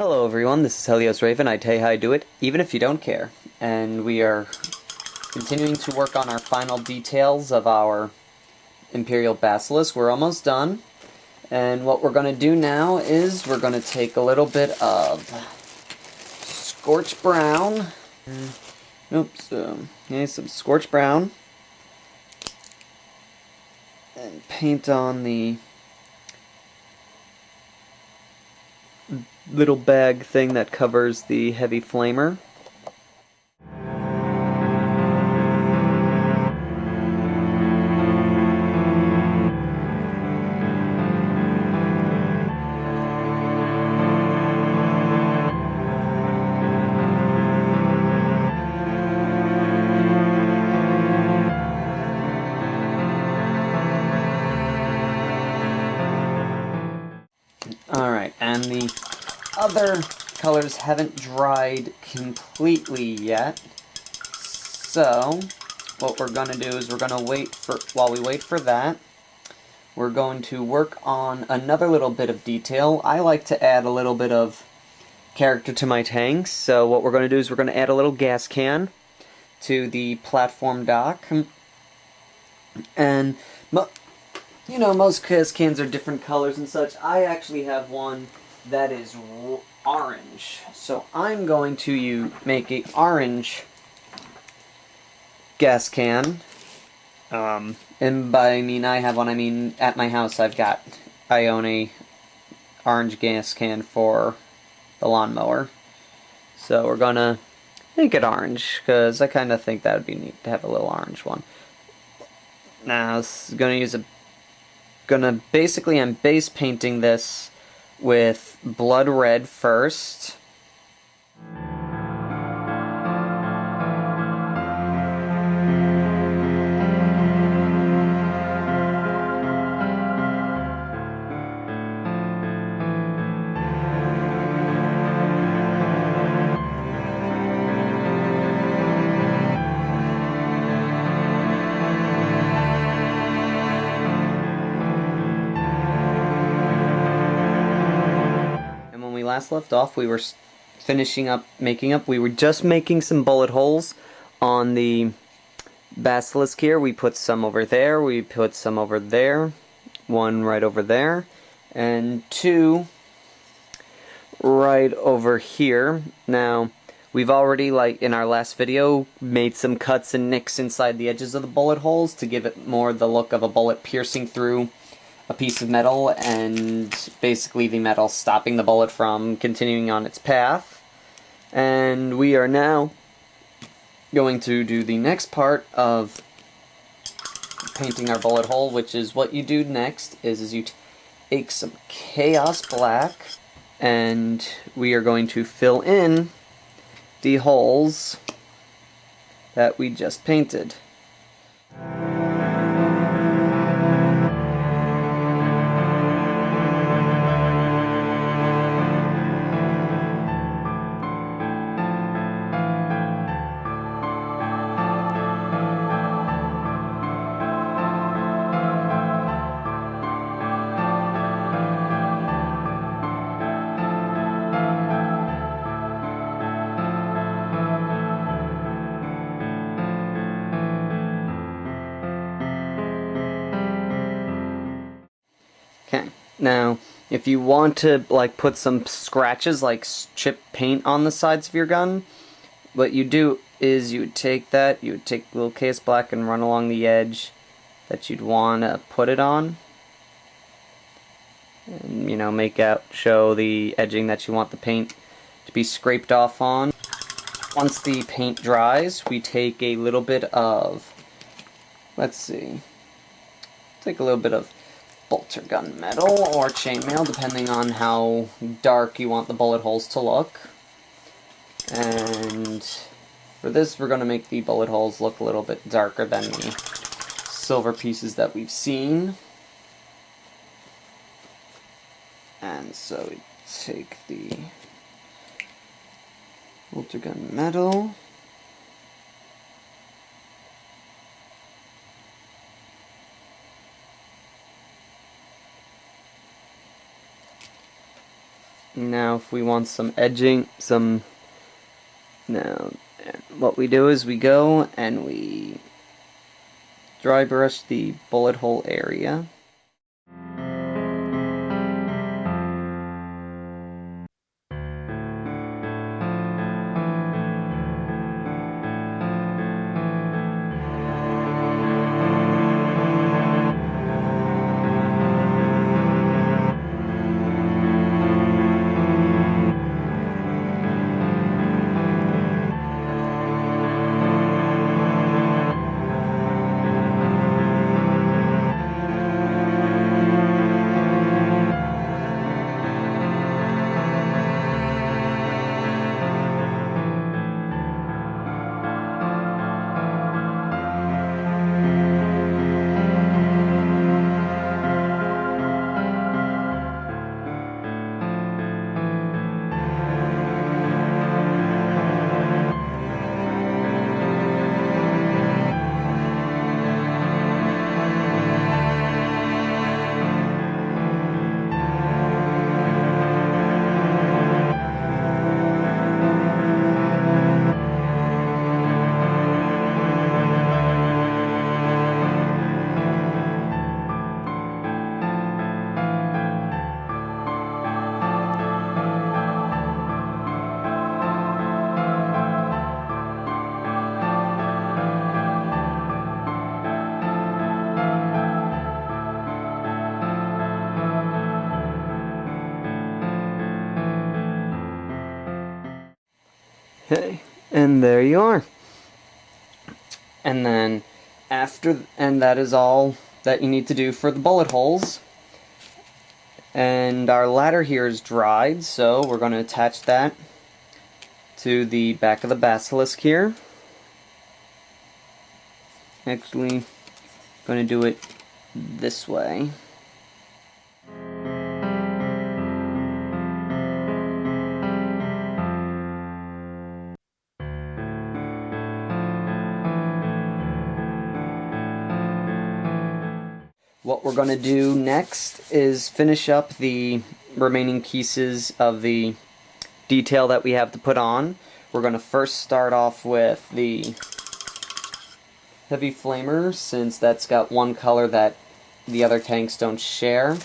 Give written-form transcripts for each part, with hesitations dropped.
Hello everyone, this is Helios Raven. I tell you how I do it, even if you don't care. And we are continuing to work on our final details of our Imperial Basilisk. We're almost done. And what we're going to do now is we're going to take a little bit of Scorch Brown. Some Scorch Brown. And paint on the little bag thing that covers the heavy flamer. Alright, and the other colors haven't dried completely yet, so what we're going to do is we're going to wait for, while we wait for that, we're going to work on another little bit of detail. I like to add a little bit of character to my tanks, so what we're going to do is we're going to add a little gas can to the platform dock, and you know, most gas cans are different colors and such. I actually have one that is orange. So I'm going to make a orange gas can. And by I mean I have one, I mean at my house I own a orange gas can for the lawnmower. So we're gonna make it orange, because I kind of think that would be neat to have a little orange one. Now, this is I'm base painting this with blood red first. Last left off, we were we were just making some bullet holes on the Basilisk here. We put some over there, we put some over there, one right over there, and two right over here. Now, we've already, like in our last video, made some cuts and nicks inside the edges of the bullet holes to give it more the look of a bullet piercing through a piece of metal, and basically the metal stopping the bullet from continuing on its path. And we are now going to do the next part of painting our bullet hole, which is what you do next is you take some Chaos Black, and we are going to fill in the holes that we just painted. Okay, now, if you want to, like, put some scratches, like chip paint on the sides of your gun, what you do is you would take a little Chaos Black and run along the edge that you'd want to put it on. And, you know, show the edging that you want the paint to be scraped off on. Once the paint dries, we take a little bit of, take a little bit of bolter gun metal or chainmail, depending on how dark you want the bullet holes to look. And for this, we're going to make the bullet holes look a little bit darker than the silver pieces that we've seen. And so we take the bolter gun metal, Now if we want some edging, now what we do is we go and we dry brush the bullet hole area. Okay, and there you are. And then and that is all that you need to do for the bullet holes. And our ladder here is dried, so we're going to attach that to the back of the Basilisk here. Actually, going to do it this way. What we're going to do next is finish up the remaining pieces of the detail that we have to put on. We're going to first start off with the heavy flamer, since that's got one color that the other tanks don't share.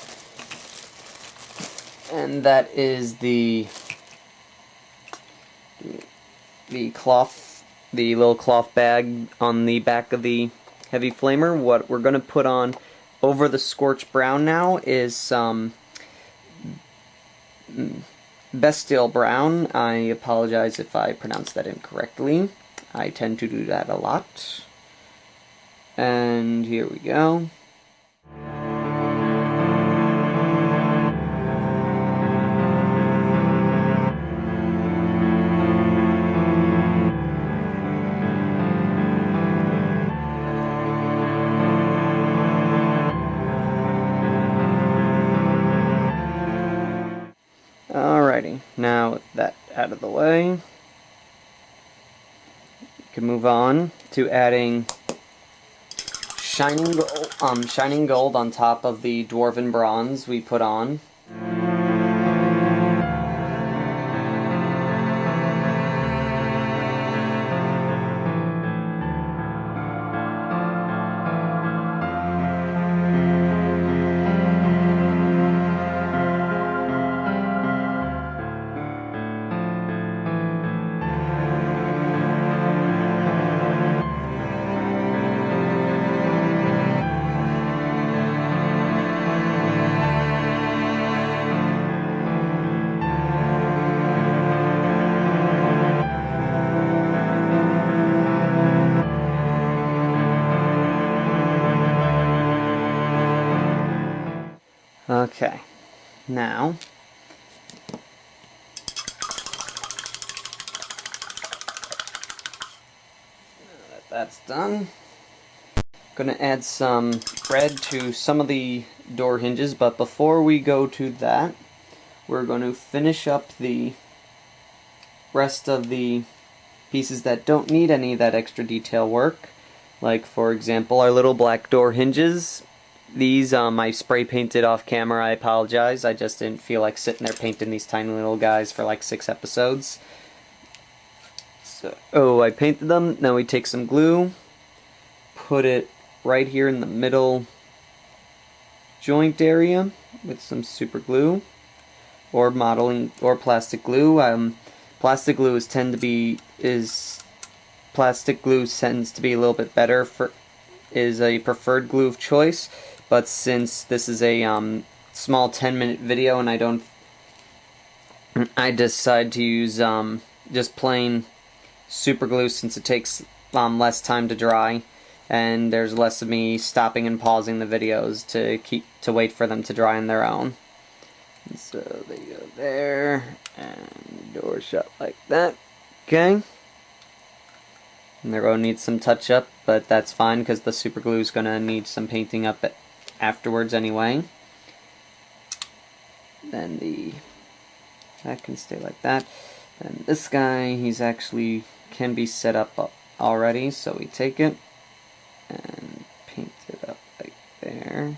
And that is the little cloth bag on the back of the heavy flamer. What we're going to put on over the scorched brown now is some Bastille brown. I apologize if I pronounced that incorrectly. I tend to do that a lot. And here we go. Alrighty, now with that out of the way, we can move on to adding shining gold on top of the dwarven bronze we put on. Okay, now that that's done, going to add some red to some of the door hinges, but before we go to that, we're going to finish up the rest of the pieces that don't need any of that extra detail work. Like, for example, our little black door hinges. These I spray painted off camera. I apologize. I just didn't feel like sitting there painting these tiny little guys for like 6 episodes. So, oh, I painted them. Now we take some glue, put it right here in the middle joint area with some super glue or modeling or plastic glue. Plastic glue tends to be a little bit better is a preferred glue of choice, but since this is a small 10-minute video and I decide to use just plain super glue since it takes less time to dry and there's less of me stopping and pausing the videos to wait for them to dry on their own. And so they go there and the door shut like that. Okay. And they're going to need some touch up, but that's fine because the super glue is going to need some painting up afterwards anyway. Then that can stay like that. And this guy, he's actually can be set up already, so we take it and paint it up like there.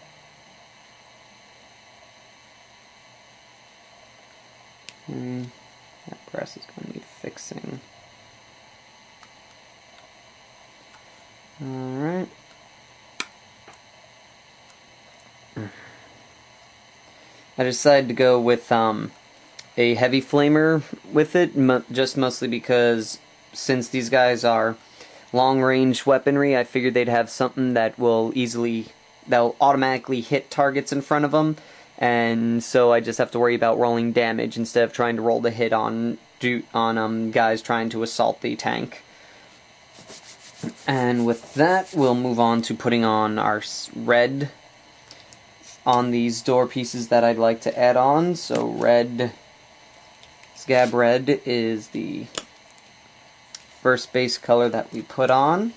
That brass is going to need fixing. Alright. I decided to go with a heavy flamer with it, just mostly because since these guys are long-range weaponry, I figured they'd have something that'll automatically hit targets in front of them, and so I just have to worry about rolling damage instead of trying to roll the hit on guys trying to assault the tank. And with that, we'll move on to putting on our red on these door pieces that I'd like to add on. So red, scab red is the first base color that we put on.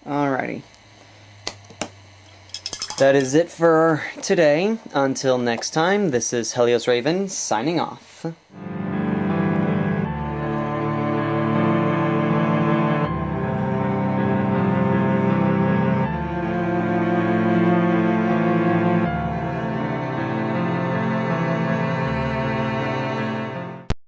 Alrighty. That is it for today. Until next time, this is Helios Raven signing off.